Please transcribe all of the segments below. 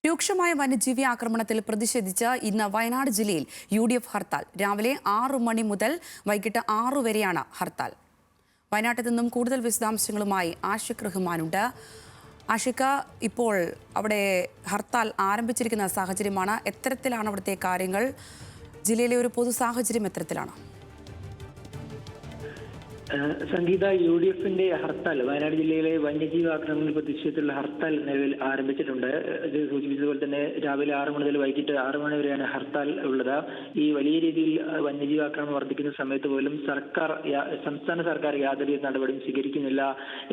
രൂക്ഷമായ വന്യജീവി ആക്രമണത്തിൽ പ്രതിഷേധിച്ച് ഇന്ന് വയനാട് ജില്ലയിൽ UDF ഹർത്താൽ. രാവിലെ 6 മണി മുതൽ വൈകിട്ട് 6 വരെയാണ് ഹർത്താൽ. വയനാട്ടിൽ നിന്നും കൂടുതൽ വിശദാംശങ്ങളുമായി ആഷിഖ് റഹ്മാനുണ്ട്. ആഷിഖ്, ഇപ്പോൾ അവിടെ ഹർത്താൽ ആരംഭിച്ചിരിക്കുന്ന സാഹചര്യമാണ്. എത്തരത്തിലാണ് അവിടുത്തെ കാര്യങ്ങൾ? ജില്ലയിലെ ഒരു പൊതു സാഹചര്യം എത്തരത്തിലാണ്? സംഗീത, UDFന്റെ ഹർത്താൽ വയനാട് ജില്ലയിലെ വന്യജീവി ആക്രമണത്തിൽ പ്രതിഷേധത്തിലുള്ള ഹർത്താൽ നിലവിൽ ആരംഭിച്ചിട്ടുണ്ട്. ഇത് സൂചിപ്പിച്ചതുപോലെ തന്നെ രാവിലെ 6 മുതൽ വൈകിട്ട് 6 മണി വരെയാണ് ഹർത്താൽ ഉള്ളത്. ഈ വലിയ രീതിയിൽ വന്യജീവി ആക്രമണം വർദ്ധിക്കുന്ന സമയത്ത് പോലും സംസ്ഥാന സർക്കാർ യാതൊരു നടപടിയും സ്വീകരിക്കുന്നില്ല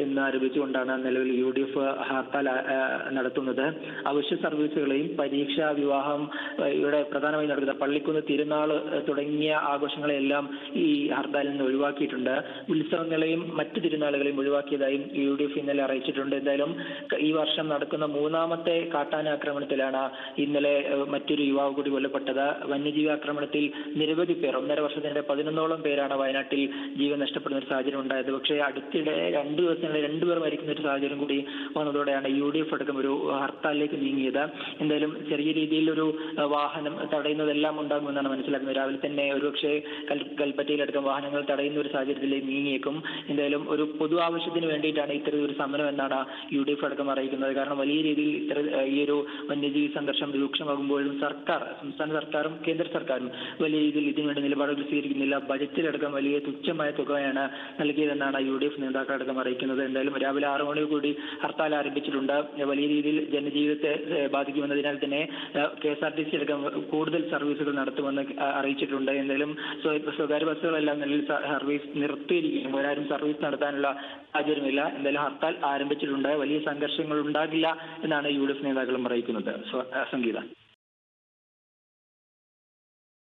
എന്നാരോപിച്ചുകൊണ്ടാണ് നിലവിൽ UDF ഹർത്താൽ നടത്തുന്നത്. അവശ്യ സർവീസുകളെയും പരീക്ഷ, വിവാഹം, ഇവിടെ പ്രധാനമായും നടക്കുന്ന പള്ളിക്കുന്ന് തിരുനാൾ തുടങ്ങിയ ആഘോഷങ്ങളെല്ലാം ഈ ഹർത്താലിൽ നിന്ന് ഒഴിവാക്കിയിട്ടുണ്ട്. ഉത്സവങ്ങളെയും മറ്റ് തിരുനാളുകളെയും ഒഴിവാക്കിയതായും UDF ഇന്നലെ അറിയിച്ചിട്ടുണ്ട്. എന്തായാലും ഈ വർഷം നടക്കുന്ന 3ാമത്തെ കാട്ടാനാക്രമണത്തിലാണ് ഇന്നലെ മറ്റൊരു യുവാവ് കൂടി കൊല്ലപ്പെട്ടത്. വന്യജീവി ആക്രമണത്തിൽ നിരവധി പേർ, 1.5 വർഷത്തിന്റെ 11ഓളം പേരാണ് വയനാട്ടിൽ ജീവൻ നഷ്ടപ്പെടുന്ന ഒരു സാഹചര്യം ഉണ്ടായത്. പക്ഷേ അടുത്തിടെ 2 ദിവസങ്ങളിൽ 2 പേർ മരിക്കുന്ന ഒരു സാഹചര്യം കൂടി വന്നതോടെയാണ് UDF അടക്കം ഒരു ഹർത്താലിലേക്ക് നീങ്ങിയത്. എന്തായാലും ചെറിയ രീതിയിൽ ഒരു വാഹനം തടയുന്നതെല്ലാം ഉണ്ടാകുമെന്നാണ് മനസ്സിലാക്കുന്നത്. രാവിലെ തന്നെ ഒരുപക്ഷെ കൽപ്പറ്റയിലടക്കം വാഹനങ്ങൾ തടയുന്ന ഒരു സാഹചര്യത്തിലേക്ക് നീങ്ങിയേക്കും. എന്തായാലും ഒരു പൊതു ആവശ്യത്തിന് വേണ്ടിയിട്ടാണ് ഇത്തരത്തിലൊരു സമരം എന്നാണ് UDF അടക്കം അറിയിക്കുന്നത്. കാരണം വലിയ രീതിയിൽ ഈ ഒരു വന്യജീവി സംഘർഷം രൂക്ഷമാകുമ്പോഴും സംസ്ഥാന സർക്കാരും കേന്ദ്ര സർക്കാരും വലിയ രീതിയിൽ ഇതിനുവേണ്ടി നിലപാടുകൾ സ്വീകരിക്കുന്നില്ല. ബജറ്റിലടക്കം വലിയ തുച്ഛമായ തുകയാണ് നൽകിയതെന്നാണ് UDF നേതാക്കളടക്കം അറിയിക്കുന്നത്. എന്തായാലും രാവിലെ 6 മണി കൂടി ഹർത്താൽ ആരംഭിച്ചിട്ടുണ്ട്. വലിയ രീതിയിൽ ജനജീവിതത്തെ ബാധിക്കുമെന്നതിനാൽ തന്നെ KSRTC അടക്കം കൂടുതൽ സർവീസുകൾ നടത്തുമെന്ന് അറിയിച്ചിട്ടുണ്ട്. എന്തായാലും സ്വകാര്യ ബസ്സുകളെല്ലാം നിലവിൽ സർവീസ് നിർത്തിയിരിക്കുകയും ഒരാരും സർവീസ് നടത്താനുള്ള സാഹചര്യമില്ല. എന്തായാലും ഹർത്താൽ ആരംഭിച്ചിട്ടുണ്ട്. വലിയ സംഘർഷങ്ങൾ ഉണ്ടാകില്ല എന്നാണ് UDF നേതാക്കളും അറിയിക്കുന്നത്. സംഗീത.